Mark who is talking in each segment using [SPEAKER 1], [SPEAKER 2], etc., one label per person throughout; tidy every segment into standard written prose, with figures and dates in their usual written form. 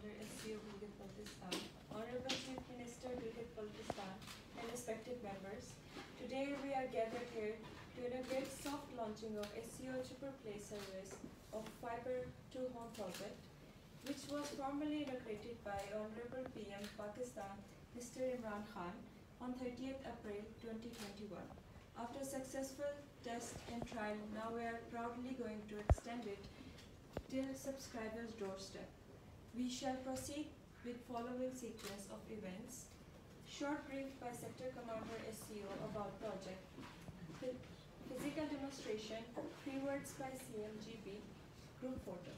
[SPEAKER 1] Commander SCO Gilgit-Baltistan, Honorable Chief Minister Gilgit-Baltistan, and respected members, today we are gathered here to inaugurate soft launching of SCO Triple Play service of Fiber to Home project, which was formally inaugurated by Honorable PM Pakistan, Mr. Imran Khan, on 30th April 2021. After successful test and trial, now we are proudly going to extend it till subscribers' doorstep. We shall proceed with following sequence of events. Short brief by Sector Commander SCO about project. Physical demonstration, 3 words by CMGB, group photo.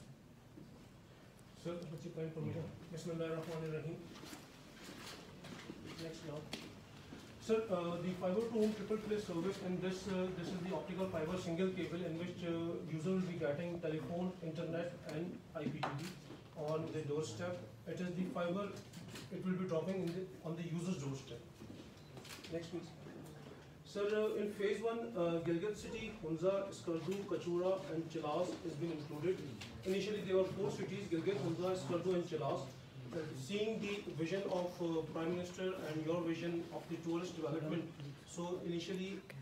[SPEAKER 2] Sir, what's your point for me? Bismillahirrahmanirrahim. Next now. Sir, the Fiber to Home Triple Play service, and this is the optical fiber single cable in which user will be getting telephone, internet, and IPTV on the doorstep. It is the fiber. It will be dropping on the user's doorstep. Next, please. Sir, in phase 1, Gilgit City, Hunza, Skardu, Kachura, and Chilas has been included. Initially, there were 4 cities: Gilgit, Hunza, Skardu, and Chilas. Seeing the vision of Prime Minister and your vision of the tourist development, so initially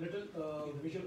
[SPEAKER 2] little visual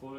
[SPEAKER 3] 4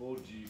[SPEAKER 3] 4G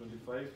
[SPEAKER 3] 25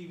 [SPEAKER 2] TV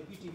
[SPEAKER 2] IPTV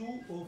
[SPEAKER 2] 2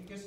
[SPEAKER 2] 21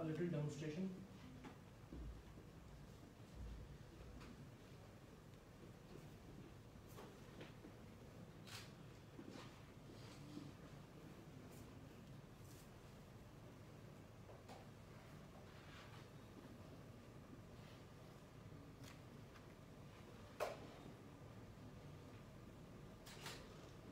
[SPEAKER 2] a little demonstration.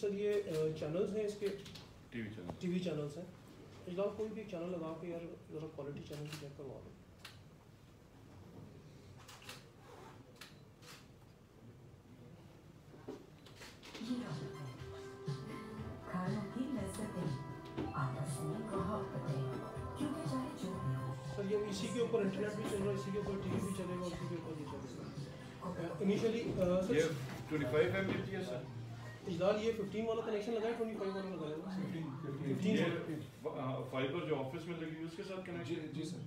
[SPEAKER 2] سر یہ channels ہیں اس کے
[SPEAKER 3] T V channel.
[SPEAKER 2] T V channels ہیں. اجلاس کوئی بھی channel لگا کے یار ذرا کوالٹی چینل کی چیک کروا دیں. سر یہ اسی کے اوپر انٹرنیٹ بھی چل رہا ہے, اسی کے اوپر ٹی وی بھی چلے گا, اسی کے اوپر یہ چلے گا. انیشلی
[SPEAKER 3] یہ 25 Mbps ہے سر.
[SPEAKER 2] اجلال یہ 15 والا کنیکشن لگا ہے 25 والا لگایا ہے 15
[SPEAKER 3] فائبر جو آفس میں لگی اس کے ساتھ کنیکشن.
[SPEAKER 4] جی سر.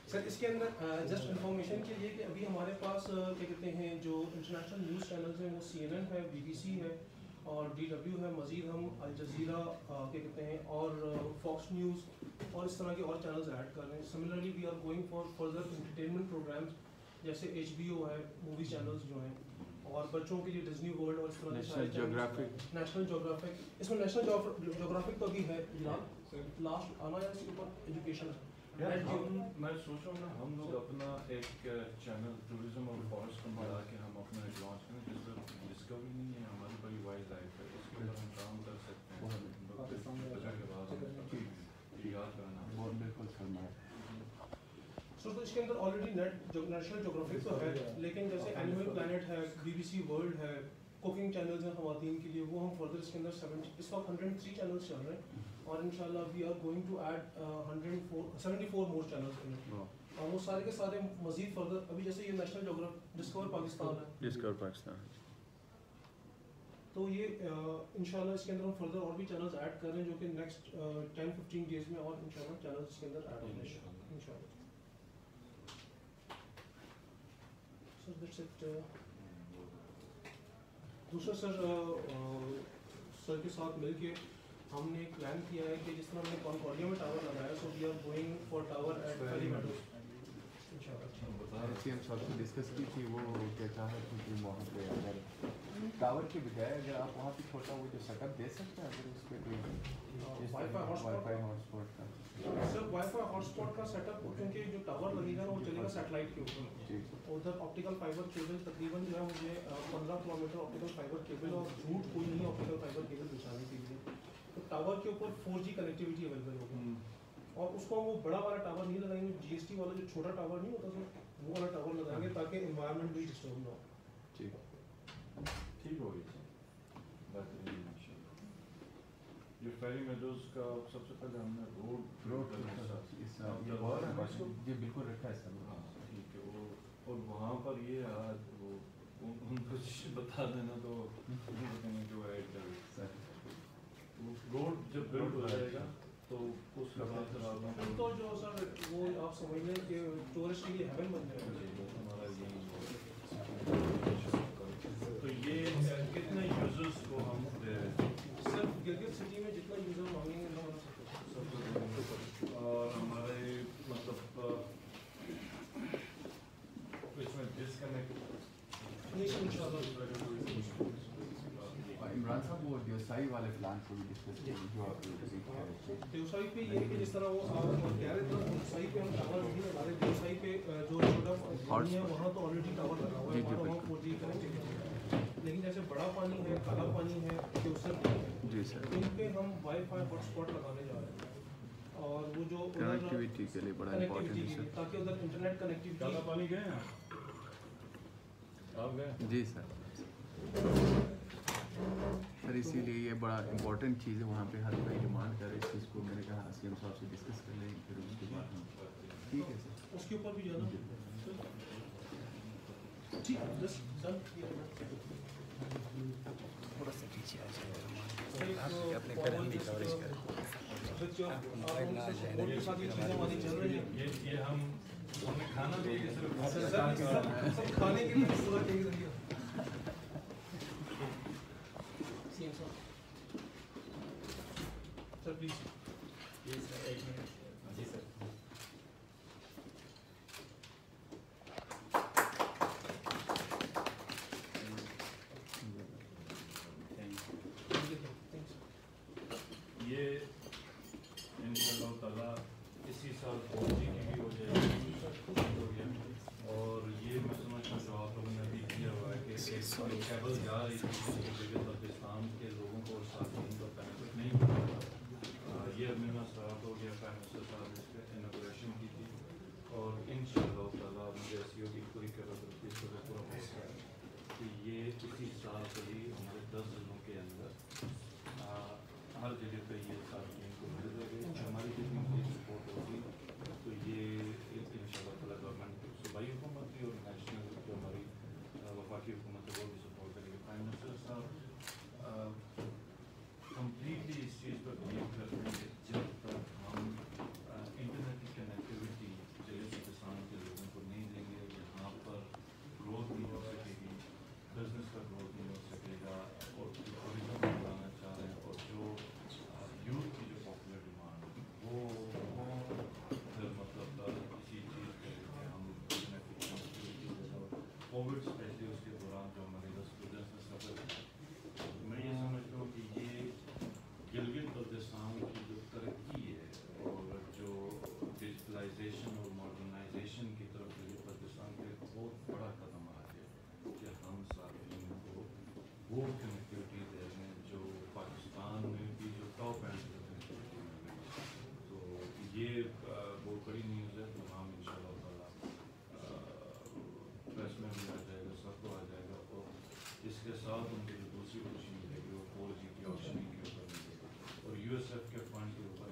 [SPEAKER 2] سر اس کے اندر جسٹ انفارمیشن کے لیے کہ ابھی ہمارے پاس کیا کہتے ہیں جو انٹرنیشنل نیوز چینلز ہیں وہ CNN ہے, BBC ہے اور DW ہے. مزید ہم الجزیرہ کیا کہتے ہیں اور فاکس نیوز اور اس طرح کے اور چینلز ایڈ کر رہے ہیں. Similarly we are going for further entertainment programmes جیسے HBO ہے, مووی چینلز جو ہیں, اور بچوں کے لیے ڈزنی ورلڈ اور اس طرح کے سارے
[SPEAKER 4] جیوگرافک.
[SPEAKER 2] National geographic. اس میں نیشنل جیوگرافک تو ابھی ہے جناب, لاسٹ آنا ہے اس کے اوپر ایجوکیشن.
[SPEAKER 3] میں سوچ رہا ہوں نا ہم لوگ اپنا ایک چینل ٹوریزم اور فارسٹ کو بڑھا کے ہم اپنا لانچ کریں جس پر ڈسکوری نہیں ہے, ہماری بڑی وائلڈ لائف ہے, اس کے اوپر ہم کام کر سکتے ہیں. بجٹ کے بعد یاد کرنا
[SPEAKER 4] بہت بالکل کرنا ہے.
[SPEAKER 2] سر تو اس کے اندر آلریڈی نیشنل جیوگرافک تو ہے, لیکن جیسے اینیمل پلانٹ ہے, BBC ورلڈ ہے, کوکنگ چینلز ہیں خواتین کے لیے, وہ ہم فردر اس کے اندر 70 اس وقت 103 چینلز چل رہے ہیں اور انشاءاللہ we are going to add 74 more channels in it. اور وہ سارے کے سارے مزید فردر ابھی جیسے یہ نیشنل جیوگرافک ڈسکور پاکستان ہے,
[SPEAKER 4] ڈسکور پاکستان,
[SPEAKER 2] تو یہ انشاءاللہ اس کے اندر ہم فردر اور بھی چینلز ایڈ کر رہے ہیں جو کہ نیکسٹ 10-15 ڈیز میں اور انشاءاللہ چینلز اس کے اندر ایڈ ہوں گے انشاءاللہ. سر دیٹس اٹ. دوسرا سر کے ساتھ مل کے ہم نے ایک پلان کیا ہے کہ جس طرح ہم نے کانکورڈیا میں ٹاور لگایا, so we are going for tower at valley meadows
[SPEAKER 4] ایسی ہم سب سے ڈسکس کی تھی. وہ کیا چاہ رہے تھے کہ وہاں پہ اگر ٹاور کے بجائے اگر آپ وہاں پہ چھوٹا وہ جو سیٹ اپ دے سکتے ہیں اگر اس پہ کوئی
[SPEAKER 2] وائی فائی ہاٹ اسپاٹ
[SPEAKER 4] کا.
[SPEAKER 2] سر وائی فائی ہاٹ اسپاٹ کا سیٹ اپ, کیونکہ جو ٹاور لگے گا وہ چلے گا سیٹلائٹ کے اوپر. ادھر آپٹیکل فائبر کیبل تقریباً جو ہے مجھے 15 کلومیٹر آپٹیکل فائبر کیبل اور جھوٹ کوئی نہیں آپٹیکل فائبر کیبل بچھانے کے لیے. تو ٹاور کے اوپر 4G کنیکٹیوٹی اویلیبل ہوگی اور اس کو وہ بڑا والا ٹاور نہیں لگائیں گے, GST والا جو چھوٹا ٹاور نہیں ہوتا سر, وہ والا ٹاور لگائیں گے تاکہ انوائرمنٹ بھی ڈسٹرب نہ ہو.
[SPEAKER 3] ٹھیک ہوگی. یہ فیری میڈوز کا سب سے پہلے ہم نے روڈ
[SPEAKER 4] یہ بالکل رکھا ہے سر.
[SPEAKER 3] ہاں ٹھیک ہے. وہ اور وہاں پر یہ وہ ان کو بتا دینا تو جو ایڈ کر روڈ جب بلڈ ہو جائے گا تو اس کے بعد
[SPEAKER 2] تو جو سر وہ آپ سمجھ لیں کہ ٹورسٹ کے لیے ہیون بن جائے گا
[SPEAKER 3] ہمارا تو یہ کتنے یوزرس کو ہم دے رہے ہیں
[SPEAKER 2] سر گلگت سٹی میں جتنا یوزر مانگیں گے ہم
[SPEAKER 3] اور ہمارے مطلب اس میں ڈسکنیکٹ
[SPEAKER 2] نہیں ان شاء اللہ.
[SPEAKER 4] عمران صاحب وہ دیوسائی والے پلان کو بھی ڈسکس کیا جو
[SPEAKER 2] دیوسائی پہ یہ کہ جس طرح وہ کہہ رہے تھے دیوسائی پہ ہم ٹاور نہیں لگا رہے. دیوسائی پہ جو چھوٹا پانی ہے وہاں تو آلریڈی ٹاور لگا ہوا ہے, وہاں تو ہم 4G کنیکٹ, لیکن جیسے بڑا پانی ہے, کالا پانی ہے,
[SPEAKER 4] جی سر,
[SPEAKER 2] ان پہ ہم وائی فائی ہاٹ اسپاٹ لگانے جا رہے ہیں. اور وہ جو
[SPEAKER 4] کنیکٹیویٹی کے لیے بڑا امپورٹنٹ ہے
[SPEAKER 2] تاکہ ادھر انٹرنیٹ کنیکٹیویٹی.
[SPEAKER 3] کالا پانی گئے ہیں آپ گئے؟
[SPEAKER 4] جی سر. سر اسی لیے یہ بڑا امپورٹنٹ چیز ہے, وہاں پہ ہر کوئی ڈیمانڈ کر رہے اس چیز کو. میں نے کہا CM صاحب سے ڈسکس کر لیں پھر اس کے بعد ہم ٹھیک ہے سر
[SPEAKER 2] اس کے اوپر بھی جانا ٹھیک ہے. بس ڈن.
[SPEAKER 5] تھوڑا سا پیچھے آ جائے اپنے کرم بھی کوریج کریں.
[SPEAKER 3] یہ ہمیں کھانا بھی
[SPEAKER 2] کھانے کے لیے پورا چاہیے ذریعہ. Sir please.
[SPEAKER 5] جی سر ایک منٹ. جی سر.
[SPEAKER 3] یہ انشاءاللہ تعالیٰ اسی سال 4G کی بھی ہو جائے گی. اور یہ میں سمجھتا ہوں جو آپ لوگوں نے ابھی کیا کیبل جا رہی تھی پاکستان کے لوگوں کو اور صارفین کو بینیفٹ نہیں ملا. یہ امینہ صاحب ہو گیا پرائم منسٹر صاحب نے اس پہ انوگریشن کی تھی اور ان شاء اللہ تعالیٰ مجھے ایسی ہوگی پوری کیپیبلٹی سے پورا بھروسہ ہے کہ یہ اسی سال سے ہی ہمارے 10 ضلعوں کے اندر ہر جگہ پہ یہ صارفین کو مل جائے گی. ہماری جتنی بھی سپورٹ ہوگی تو یہ ان شاء اللہ تعالیٰ گورنمنٹ صوبائی حکومت بھی اور نیشنل جو ہماری وفاقی حکومت ہے وہ بھی سپورٹ کرے گی. پرائم منسٹر صاحب کمپلیٹلی اس چیز پر بلیو کرتے ہیں کہ جب تک ہم انٹرنیٹ کی کنیکٹیوٹی ضلع پاکستان کے لوگوں کو نہیں دیں گے, یہاں پر گروتھ نہیں ہو سکے گی, بزنس کا گروتھ نہیں ہو سکے گا, اور ٹورزم بڑھانا چاہ رہے ہیں اور جو یوتھ کی جو پاپولر ڈیمانڈ وہ پھر مطلب اسی چیز کے کہ ہم انٹرنیٹ کی کنیکٹیوٹی کووڈ اسپیشلی اس کے دوران جو ہمارے اسٹوڈنٹس نے سفر, میں یہ سمجھتا ہوں کہ یہ گلگت بلتستان کی جو ترقی ہے اور جو ڈیجیٹلائزیشن اور ماڈرنائزیشن کی طرف گلگت بلتستان کا ایک بہت بڑا قدم آ ہے کہ ہم صارفین کو وہ کنیکٹیوٹی دے رہے ہیں جو پاکستان میں بھی جو ٹاپ اینڈ کنیکٹیوٹی مل رہی ہے. تو یہ بہت بڑی نیوز ہے. تو ہم ان شاء اللہ تعالیٰ پریس میں بھی آ جائے گا, سب کو آ جائے گا, اور اس کے ساتھ ان کی جو دوسری خوشی ملے گی وہ 4G کی آپشننگ کے اوپر ملے گی اور USF کے فنڈ کے اوپر